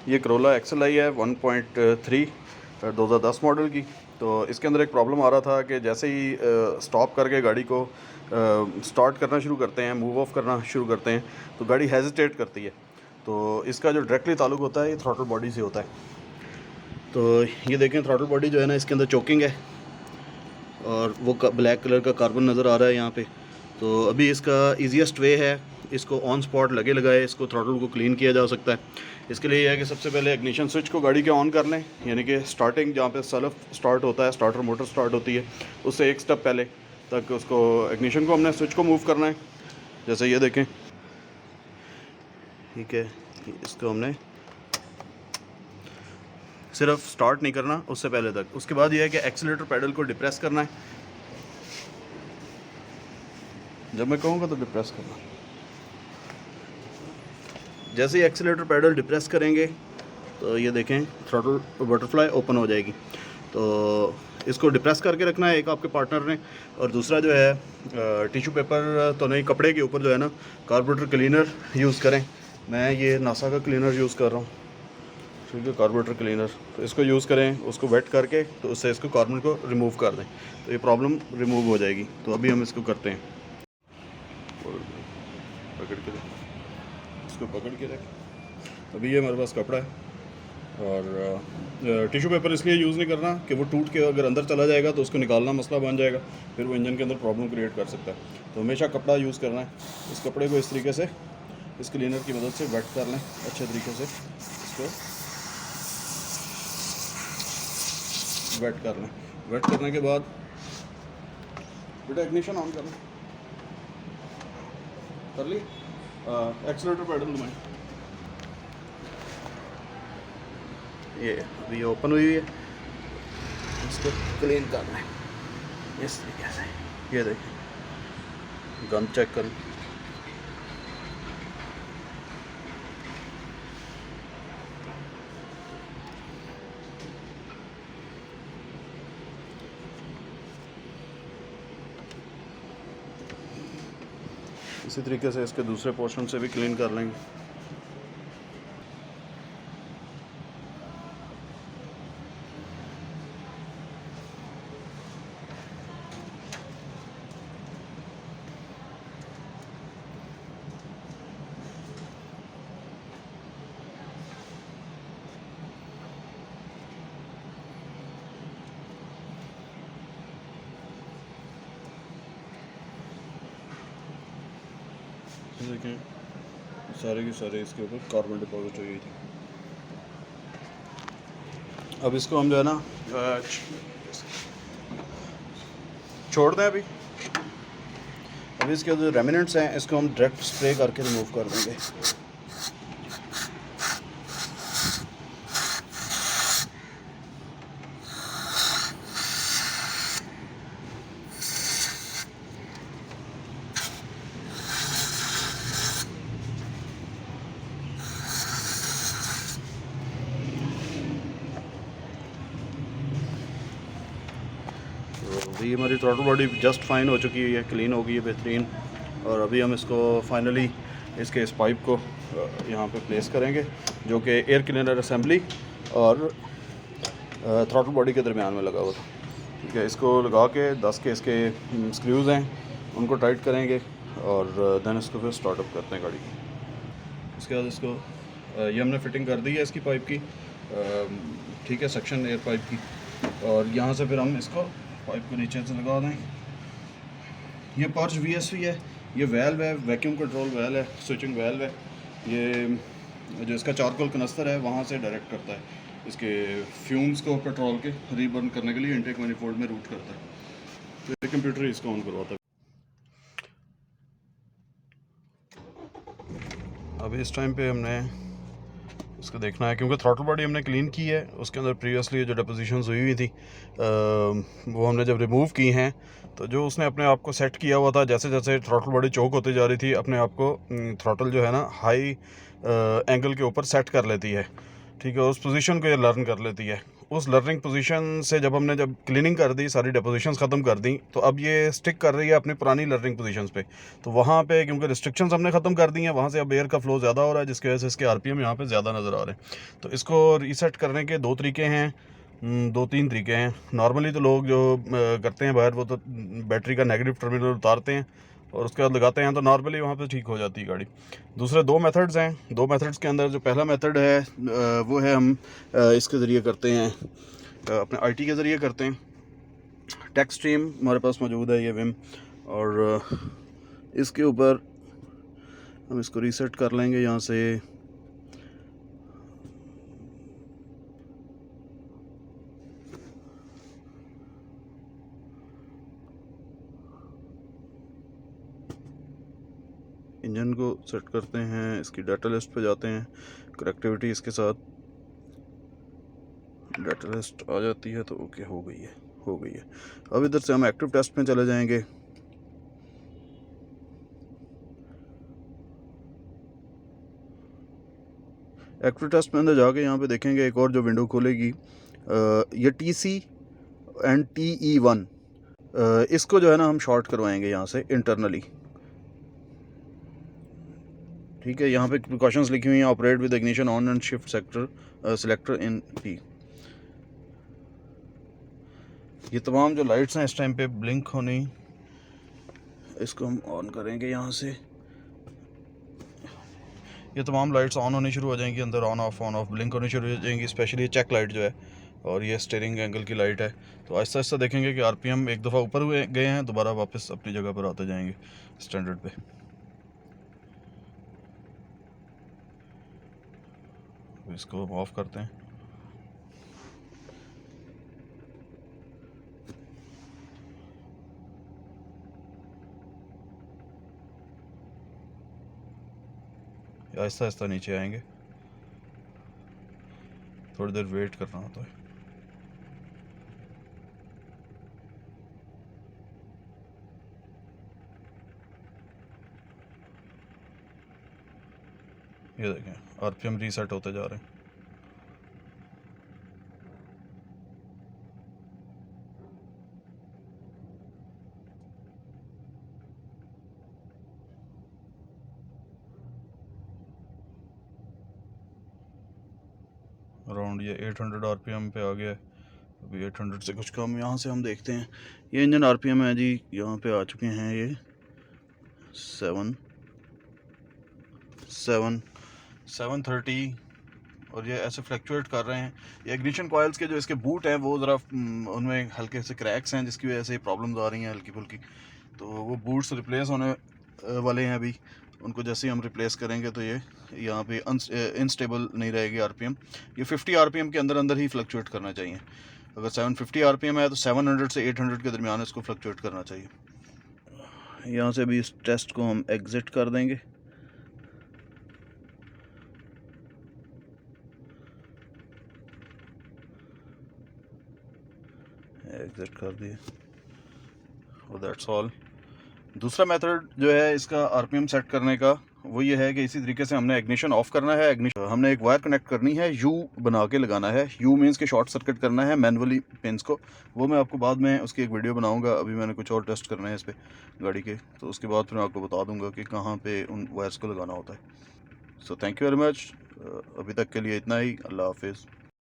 ये Corolla XLI है 1.3 2010 model की। तो इसके अंदर एक प्रॉब्लम आ रहा था कि जैसे ही स्टॉप करके गाड़ी को स्टार्ट करना शुरू करते हैं, मूव ऑफ करना शुरू करते हैं, तो गाड़ी हेजिटेट करती है। तो इसका जो डायरेक्टली ताल्लुक़ होता है ये थ्रॉटल बॉडी से होता है। तो ये देखें, थ्रॉटल बॉडी जो है ना, इसके अंदर चोकिंग है और वो ब्लैक कलर का कार्बन नज़र आ रहा है यहाँ पे। तो अभी इसका ईजीएस्ट वे है, इसको ऑन स्पॉट लगे लगाए इसको थ्रॉटल को क्लीन किया जा सकता है। इसके लिए यह है कि सबसे पहले इग्निशन स्विच को गाड़ी के ऑन कर लें, यानी कि स्टार्टिंग जहाँ पे सेल्फ स्टार्ट होता है, स्टार्टर मोटर स्टार्ट होती है, उससे एक स्टेप पहले तक उसको इग्निशन को हमने स्विच को मूव करना है। जैसे ये देखें, ठीक है, इसको हमने सिर्फ स्टार्ट नहीं करना उससे पहले तक। उसके बाद यह है कि एक्सीलेटर पैडल को डिप्रेस करना है। जब मैं कहूँगा तो डिप्रेस करना। जैसे ही एक्सीलेटर पैडल डिप्रेस करेंगे तो ये देखें, थ्रॉटल बटरफ्लाई ओपन हो जाएगी। तो इसको डिप्रेस करके रखना है एक आपके पार्टनर ने, और दूसरा जो है टिश्यू पेपर तो नहीं, कपड़े के ऊपर जो है ना कार्बोरेटर क्लीनर यूज़ करें। मैं ये नासा का क्लीनर यूज़ कर रहा हूँ, ठीक है, कार्बोरेटर क्लीनर। तो इसको यूज़ करें, उसको वेट करके तो उससे इसको कार्बन को रिमूव कर दें, तो ये प्रॉब्लम रिमूव हो जाएगी। तो अभी हम इसको करते हैं। पकड़ के रख, इसको पकड़ के रख। अभी ये हमारे पास कपड़ा है, और टिश्यू पेपर इसलिए यूज़ नहीं करना कि वो टूट के अगर अंदर चला जाएगा तो उसको निकालना मसला बन जाएगा, फिर वो इंजन के अंदर प्रॉब्लम क्रिएट कर सकता है। तो हमेशा कपड़ा यूज़ करना है। इस कपड़े को इस तरीके से इस क्लीनर की मदद से वेट कर लें अच्छे तरीके से, इसको वेट कर लें। वेट करने के बाद बेटा इग्निशन ऑन कर लें, कर ली, एक्सीलेटर पैडल घुमाएं। ये अभी ओपन हुई है, इसको क्लीन करना है इस तरीके से। ये देखिए, गन चेक करें, इसी तरीके से इसके दूसरे पोर्शन से भी क्लीन कर लेंगे। देखें, सारे के सारे इसके ऊपर कार्बन डिपॉजिट हुई थी। अब इसको हम जो है ना छोड़ दें। अभी इसके जो रेमिनेंट्स हैं इसको हम डायरेक्ट स्प्रे करके रिमूव कर देंगे। तो ये हमारी थ्रॉटल बॉडी जस्ट फाइन हो चुकी है, क्लीन हो गई है, बेहतरीन। और अभी हम इसको फाइनली इसके इस पाइप को यहाँ पे प्लेस करेंगे, जो कि एयर क्लीनर असेंबली और थ्रॉटल बॉडी के दरमियान में लगा हुआ था। ठीक है, इसको लगा के 10 के इसके स्क्रूज़ हैं, उनको टाइट करेंगे और देन इसको फिर स्टार्टअप करते हैं गाड़ी की। इसके बाद इसको ये हमने फिटिंग कर दी है इसकी पाइप की, ठीक है, सक्शन एयर पाइप की। और यहाँ से फिर हम इसको पाइप को नीचे से लगा दें। ये पर्च VSV है, ये वेल्व है, वैक्यूम कंट्रोल वेल्व है, स्विचिंग वेल्व है। ये जो इसका चारकोल कनस्तर है वहाँ से डायरेक्ट करता है इसके फ्यूम्स को पेट्रोल के रीबर्न करने के लिए इनटेक मैनिफोल्ड में रूट करता है। तो ये कंप्यूटर ही इसको ऑन करवाता है। अब इस टाइम पे हमने इसको देखना है, क्योंकि थ्रॉटल बॉडी हमने क्लीन की है, उसके अंदर प्रीवियसली जो डिपोजिशंस हुई थी वो हमने जब रिमूव की हैं, तो जो उसने अपने आप को सेट किया हुआ था, जैसे जैसे थ्रॉटल बॉडी चोक होती जा रही थी, अपने आप को थ्रॉटल जो है ना हाई एंगल के ऊपर सेट कर लेती है। ठीक है, उस पोजीशन को ये लर्न कर लेती है, उस लर्निंग पोजीशन से जब क्लीनिंग कर दी, सारी डिपोजिशंस ख़त्म कर दी, तो अब ये स्टिक कर रही है अपनी पुरानी लर्निंग पोजीशंस पे। तो वहाँ पे क्योंकि रिस्ट्रिक्शंस हमने ख़त्म कर दी हैं, वहाँ से अब एयर का फ्लो ज़्यादा हो रहा है, जिसकी वजह से इसके आरपीएम यहाँ पे ज़्यादा नज़र आ रहे हैं। तो इसको रीसेट करने के दो तरीके हैं, 2-3 तरीके हैं। नॉर्मली तो लोग जो करते हैं बाहर, वो तो बैटरी का नेगेटिव टर्मिनल उतारते हैं और उसके बाद लगाते हैं, तो नॉर्मली वहाँ पे ठीक हो जाती है गाड़ी। दूसरे 2 मेथड्स हैं। 2 मेथड्स के अंदर जो पहला मेथड है वो है हम इसके ज़रिए करते हैं, अपने आईटी के ज़रिए करते हैं। टेक स्ट्रीम हमारे पास मौजूद है, ये विम, और इसके ऊपर हम इसको रीसेट कर लेंगे यहाँ से। इंजन को सेट करते हैं, इसकी डाटा लिस्ट पे जाते हैं, कनेक्टिविटी इसके साथ डाटा लिस्ट आ जाती है, तो ओके हो गई है। अब इधर से हम एक्टिव टेस्ट में चले जाएंगे। एक्टिव टेस्ट में अंदर जाके यहाँ पे देखेंगे एक और जो विंडो खोलेगी, ये TC एंड TE1, इसको जो है ना हम शॉर्ट करवाएंगे यहाँ से इंटरनली। ठीक है, यहाँ पे प्रिकॉशंस लिखी हुई हैं, operate with ignition on and shift sector selector in P। ये तमाम जो लाइट्स हैं इस टाइम पे ब्लिंक होनी, इसको हम ऑन करेंगे यहाँ से। ये तमाम लाइट्स ऑन होनी शुरू हो जाएंगी, अंदर ऑन ऑफ ब्लिंक होनी शुरू हो जाएंगी। स्पेशली ये चेक लाइट जो है, और ये स्टीयरिंग एंगल की लाइट है। तो आहिस्ता आहिस्ता देखेंगे कि आरपीएम एक दफ़ा ऊपर हुए गए हैं, दोबारा वापस अपनी जगह पर आते जाएंगे स्टैंडर्ड पे। इसको ऑफ करते हैं। आहिस्ता आहिस्ता नीचे आएंगे, थोड़ी देर वेट करना होता है। ये देखें आरपीएम रीसेट होते जा रहे हैं। अराउंड ये 800 आरपीएम पे आ गया है। अभी 800 से कुछ कम यहाँ से हम देखते हैं। ये इंजन आरपीएम है जी, यहाँ पे आ चुके हैं ये 730, और ये ऐसे फ्लक्चुएट कर रहे हैं। ये इग्निशन कॉइल्स के जो इसके बूट हैं वो ज़रा उनमें हल्के से क्रैक्स हैं, जिसकी वजह से प्रॉब्लम्स आ रही हैं हल्की फुल्की। तो वो बूट्स रिप्लेस होने वाले हैं अभी। उनको जैसे ही हम रिप्लेस करेंगे तो ये यहाँ पे इनस्टेबल नहीं रहेगी आरपीएम। ये 50 आरपीएम के अंदर ही फ्लक्चुएट करना चाहिए। अगर 750 आरपीएम है तो 700 से 800 के दरमियान इसको फ्लक्चुएट करना चाहिए। यहाँ से भी इस टेस्ट को हम एग्ज़िट कर देंगे। एग्ज़िट कर दिए, और दैट्स ऑल। दूसरा मेथड जो है इसका आरपीएम सेट करने का, वो ये है कि इसी तरीके से हमने इग्निशन ऑफ करना है। इग्निशन हमने एक वायर कनेक्ट करनी है, यू बना के लगाना है। यू मीन्स के शॉर्ट सर्किट करना है मैनुअली पिंस को। वो मैं आपको बाद में उसकी एक वीडियो बनाऊंगा। अभी मैंने कुछ और टेस्ट करने हैं इस पर गाड़ी के, तो उसके बाद फिर मैं आपको बता दूंगा कि कहाँ पे उन वायर्स को लगाना होता है। So thank you very much. अभी तक के लिए इतना ही। अल्लाह हाफिज़।